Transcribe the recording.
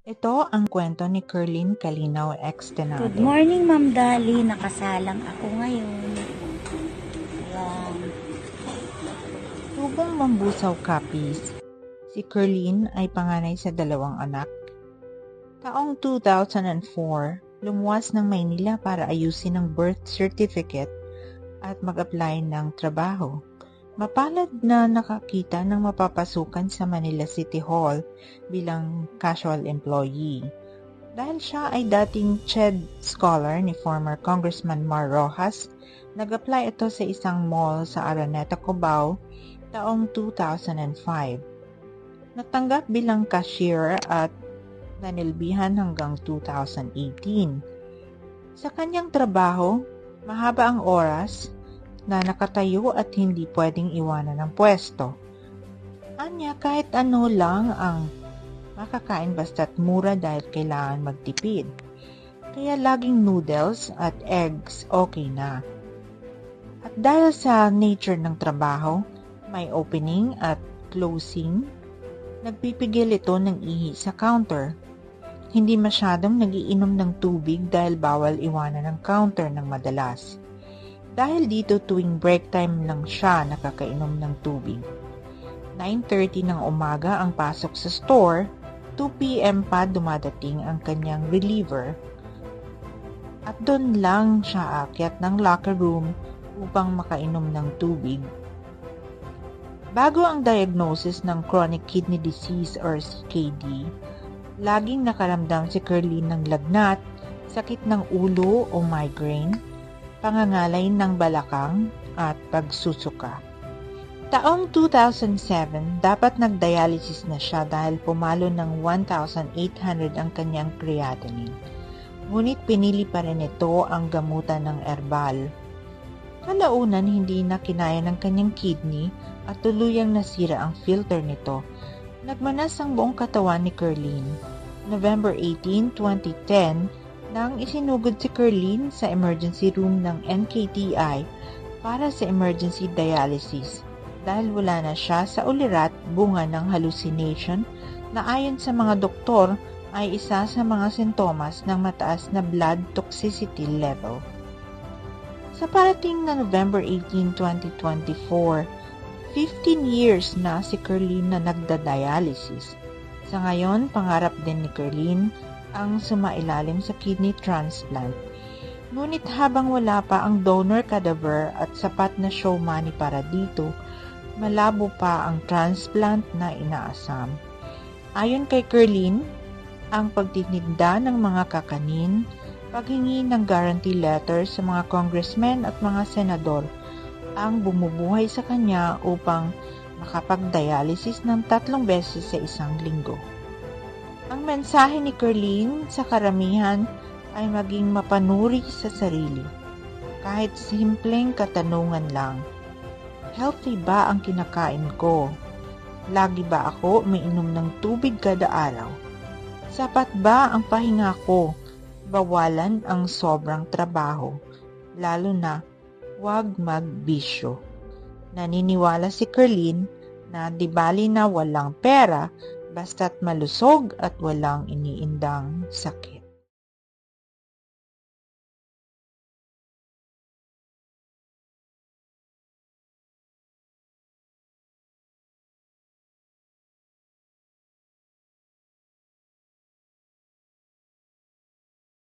Ito ang kwento ni Kerlin Kalinaw X Good Tenado. morning, Ma'am Dali. Nakasalang ako ngayon. Ayan. Tubong Mambusaw Capiz, si Kerlin ay panganay sa dalawang anak. Taong 2004, lumuwas ng Maynila para ayusin ang birth certificate at mag-apply ng trabaho. Mapalad na nakakita ng mapapasukan sa Manila City Hall bilang casual employee. Dahil siya ay dating CHED scholar ni former Congressman Mar Rojas, nag-apply ito sa isang mall sa Araneta, Cubao taong 2005. Natanggap bilang cashier at nanilbihan hanggang 2018. Sa kanyang trabaho, mahaba ang oras na nakatayo at hindi pwedeng iwanan ng pwesto. Anya kahit ano lang ang makakain basta't mura dahil kailangan magtipid. Kaya laging noodles at eggs okay na. At dahil sa nature ng trabaho, may opening at closing, nagpipigil ito ng ihi sa counter. Hindi masyadong nagiinom ng tubig dahil bawal iwanan ng counter ng madalas. Dahil dito tuwing break time lang siya nakakainom ng tubig. 9:30 ng umaga ang pasok sa store, 2 p.m. pa dumadating ang kanyang reliever at doon lang siya aakyat ng locker room upang makainom ng tubig. Bago ang diagnosis ng chronic kidney disease or CKD, laging nakaramdam si Kerlin ng lagnat, sakit ng ulo o migraine, pangangalay ng balakang at pagsusuka. Taong 2007, dapat nag-dialysis na siya dahil pumalo ng 1,800 ang kanyang creatinine. Ngunit pinili pa rin ito ang gamutan ng herbal. Kalaunan hindi na kinaya ng kanyang kidney at tuluyang nasira ang filter nito. Nagmanas ang buong katawan ni Kerlin. November 18, 2010, nang isinugod si Kerlin sa emergency room ng NKTI para sa emergency dialysis dahil wala na siya sa ulirat bunga ng hallucination na ayon sa mga doktor ay isa sa mga sintomas ng mataas na blood toxicity level. Sa parating na November 18, 2024, 15 years na si Kerlin na nagda-dialysis. Sa ngayon, pangarap din ni Kerlin ang sumailalim sa kidney transplant. Ngunit habang wala pa ang donor cadaver at sapat na show money para dito, malabo pa ang transplant na inaasam. Ayon kay Kerlin, ang pagtitinda ng mga kakanin, paghingi ng guarantee letter sa mga congressmen at mga senador ang bumubuhay sa kanya upang makapag-dialysis ng 3 beses sa isang linggo. Ang mensahe ni Kerlin sa karamihan ay maging mapanuri sa sarili. Kahit simpleng katanungan lang, healthy ba ang kinakain ko? Lagi ba ako umiinom ng tubig kada araw? Sapat ba ang pahinga ko? Bawalan ang sobrang trabaho. Lalo na, huwag magbisyo. Naniniwala si Kerlin na di bali na walang pera basta't malusog at walang iniindang sakit.